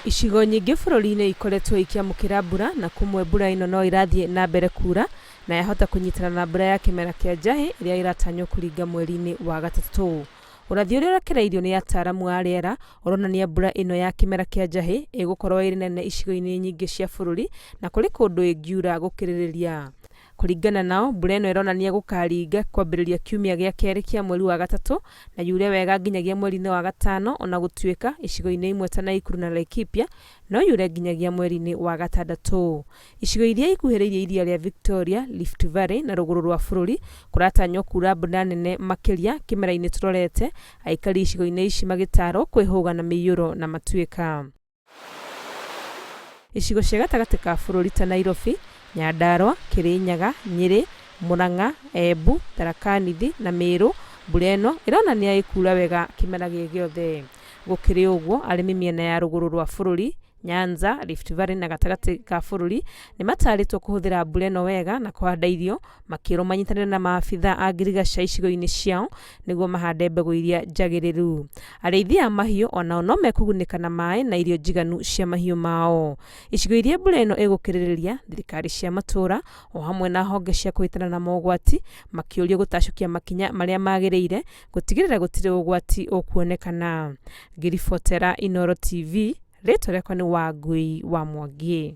Icigo nyingĩ bũrũri-inĩ ikoretwo ikiamũkĩra mbura na kumwe mbura ino no irathiĩ na mbere kura na yahota kũnyitana na mbura ya kĩmera kĩa njahĩ ĩrĩa ĩratanywo kũringa mweri-inĩ wa gatatũ. Ũrathi ũrĩa ũrekereirio nĩ ataaramu a rĩera ũronania mbura ĩno ya kĩmera kĩa njahĩ ĩgũkorwo ĩrĩ nene icigo-inĩ nyingĩ cia bũrũri na kũrĩ kũndũ ĩngiura gũkĩrĩrĩria. Kũringana nao, mbura ĩno ĩronania gũkaringa kwambĩrĩria kiumia gĩa kerĩ kĩa mweri wa gatatũ na yure wega nginyagia mweri-inĩ wa gatano, ona gũtuĩka icigo-inĩ imwe ta Nakuru na Laikipia no yure nginyagia mweri-inĩ wa gatandatũ. Icigo iria ikuhĩrĩirie iria rĩa Victoria, Rift Valley na rũgũrũ rwa bũrũri kũratanywo kura mbura nene makĩria kĩmera-inĩ tũrorete, aikari icigo-inĩ ici magĩtarwo kwĩhũga na mĩiyũro na matuĩka. Icigo cia gatagatĩ ka bũrũri ta Nairobi, Nyandarua, Kirinyaga, Nyeri, Murang'a, Embu, Tharaka Nithi na Meru, mbura ĩno ĩronania ĩkura wega kĩmera gĩothe. Gũkĩrĩ ũguo, arĩmi mĩena ya rũgũrũ rwa bũrũri, Nyanza, Rift Valley na gatagatĩ ka bũrũri nĩ matarĩtwo kũhũthĩra mbura ĩno wega na kũhanda irio, makĩrwo manyitanĩre na maabitha a ngirigaca icigo-inĩ ciao nĩguo mahande mbegũ iria njagĩrĩru. Arĩithia a mahiũ onao no mekũgunĩka na maĩ na irio njiganu cia mahiũ mao. Icigo iria mbura ĩno ĩgũkĩrĩrĩria, thirikari cia matũra o hamwe na honge cia kũhĩtana na mogwati makĩũrio gũtacũkia makinya marĩa magĩrĩire gũtigĩrĩra gũtirĩ ũgwati ũkuonekana. Ngĩribotera Inooro TV, rĩtwa rĩakwa nĩ Wangui wa Mwangi.